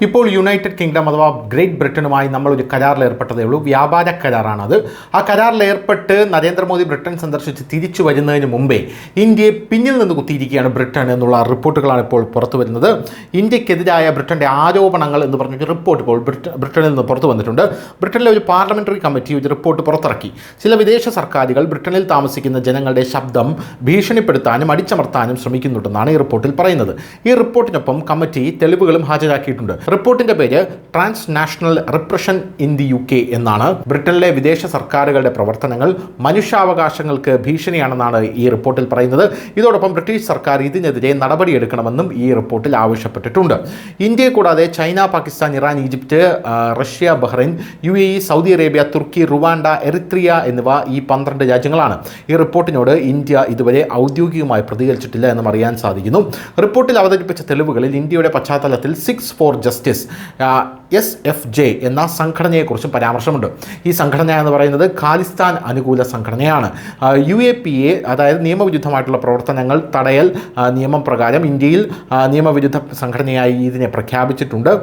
ഇപ്പോൾ United kingdom അഥവാ great ബ്രിട്ടനുമായി നമ്മളൊരു കരാറിൽ ഏർപ്പെട്ടതേ ഉള്ളൂ. വ്യാപാര കരാറാണത്. ആ കരാറിൽ ഏർപ്പെട്ട് നരേന്ദ്രമോദി ബ്രിട്ടൻ സന്ദർശിച്ച് തിരിച്ചു വരുന്നതിന് മുമ്പേ ഇന്ത്യയെ പിന്നിൽ നിന്ന് കുത്തിയിരിക്കുകയാണ് ബ്രിട്ടൻ എന്നുള്ള റിപ്പോർട്ടുകളാണ് ഇപ്പോൾ പുറത്തു വരുന്നത്. ഇന്ത്യക്കെതിരായ ബ്രിട്ടൻ്റെ ആരോപണങ്ങൾ എന്ന് പറഞ്ഞൊരു റിപ്പോർട്ട് ഇപ്പോൾ ബ്രിട്ടനിൽ നിന്ന് പുറത്തു വന്നിട്ടുണ്ട്. ബ്രിട്ടനിലെ ഒരു പാർലമെൻ്ററി കമ്മിറ്റി ഒരു റിപ്പോർട്ട് പുറത്തിറക്കി. ചില വിദേശ സർക്കാരുകൾ ബ്രിട്ടനിൽ താമസിക്കുന്ന ജനങ്ങളുടെ ശബ്ദം ഭീഷണിപ്പെടുത്താനും അടിച്ചമർത്താനും ശ്രമിക്കുന്നുണ്ടെന്നാണ് ഈ റിപ്പോർട്ടിൽ പറയുന്നത്. ഈ റിപ്പോർട്ടിനൊപ്പം കമ്മിറ്റി തെളിവുകളും ഹാജരാക്കിയിട്ടുണ്ട്. റിപ്പോർട്ടിന്റെ പേര് transnational repression in the UK എന്നാണ്. ബ്രിട്ടനിലെ വിദേശ സർക്കാരുകളുടെ പ്രവർത്തനങ്ങൾ മനുഷ്യാവകാശങ്ങൾക്ക് ഭീഷണിയാണെന്നാണ് ഈ റിപ്പോർട്ടിൽ പറയുന്നത്. ഇതോടൊപ്പം ബ്രിട്ടീഷ് സർക്കാർ ഇതിനെതിരെ നടപടിയെടുക്കണമെന്നും ഈ റിപ്പോർട്ടിൽ ആവശ്യപ്പെട്ടിട്ടുണ്ട്. ഇന്ത്യയെ കൂടാതെ China, Pakistan, Iran, Egypt, Russia, Bahrain, UAE, Saudi Arabia, തുർക്കി, റുവാണ്ട, എറിത്രിയ എന്നിവ ഈ 12 രാജ്യങ്ങളാണ്. ഈ റിപ്പോർട്ടിനോട് ഇന്ത്യ ഇതുവരെ ഔദ്യോഗികമായി പ്രതികരിച്ചിട്ടില്ല എന്നും അറിയാൻ സാധിക്കുന്നു. റിപ്പോർട്ടിൽ അവതരിപ്പിച്ച തെളിവുകളിൽ ഇന്ത്യയുടെ പശ്ചാത്തലത്തിൽ 6 for Justice SFJ എന്ന സംഘടനയെക്കുറിച്ചും പരാമർശമുണ്ട്. ഈ സംഘടന എന്ന് പറയുന്നത് ഖാലിസ്ഥാൻ അനുകൂല സംഘടനയാണ്. UAPA അതായത് നിയമവിരുദ്ധമായിട്ടുള്ള പ്രവർത്തനങ്ങൾ തടയൽ നിയമം പ്രകാരം ഇന്ത്യയിൽ നിയമവിരുദ്ധ സംഘടനയായി ഇതിനെ പ്രഖ്യാപിച്ചിട്ടുണ്ട്.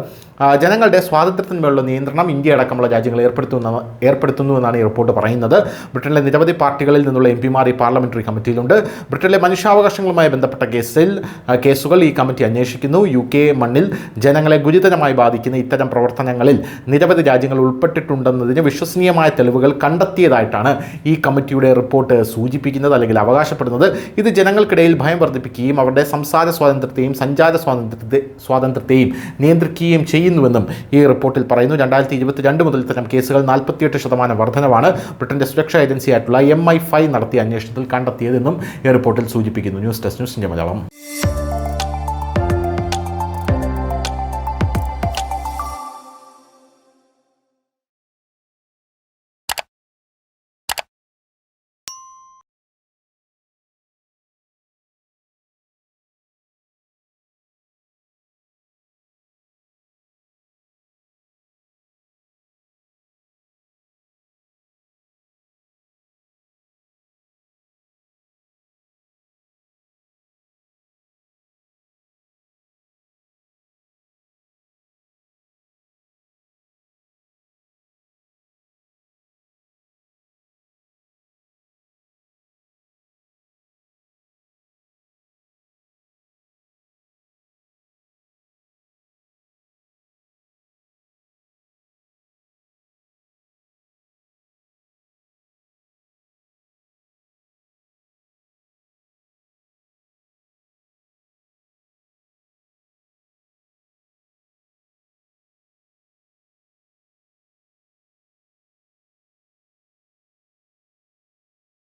ജനങ്ങളുടെ സ്വാതന്ത്ര്യത്തിന്മേലുള്ള നിയന്ത്രണം ഇന്ത്യ അടക്കമുള്ള രാജ്യങ്ങൾ ഏർപ്പെടുത്തുന്നുവെന്നാണ് ഈ റിപ്പോർട്ട് പറയുന്നത്. ബ്രിട്ടനിലെ നിരവധി പാർട്ടികളിൽ നിന്നുള്ള MP മാർ ഈ പാർലമെൻ്ററി കമ്മിറ്റിയിലുണ്ട്. ബ്രിട്ടനിലെ മനുഷ്യാവകാശങ്ങളുമായി ബന്ധപ്പെട്ട കേസുകൾ ഈ കമ്മിറ്റി അന്വേഷിക്കുന്നു. UK മണ്ണിൽ ജനങ്ങളെ ഗുരുതരമായി ബാധിക്കുന്ന ഇത്തരം പ്രവർത്തനങ്ങളിൽ നിരവധി രാജ്യങ്ങൾ ഉൾപ്പെട്ടിട്ടുണ്ടെന്നതിന് വിശ്വസനീയമായ തെളിവുകൾ കണ്ടെത്തിയതായിട്ടാണ് ഈ കമ്മിറ്റിയുടെ റിപ്പോർട്ട് സൂചിപ്പിക്കുന്നത് അല്ലെങ്കിൽ അവകാശപ്പെടുന്നത്. ഇത് ജനങ്ങൾക്കിടയിൽ ഭയം വർദ്ധിപ്പിക്കുകയും അവരുടെ സംസാര സ്വാതന്ത്ര്യത്തെയും സഞ്ചാര സ്വാതന്ത്ര്യത്തെയും നിയന്ത്രിക്കുകയും ചെയ്യുന്നുവെന്നും ഈ റിപ്പോർട്ടിൽ പറയുന്നു. 2022 മുതൽ ഇത്തരം കേസുകൾ 48% വർധനവാണ് ബ്രിട്ടൻ്റെ സുരക്ഷാ ഏജൻസിയായിട്ടുള്ള MI5 നടത്തിയ അന്വേഷണത്തിൽ കണ്ടെത്തിയതെന്നും ഈ റിപ്പോർട്ടിൽ സൂചിപ്പിക്കുന്നു. News desk, news India Malayalam.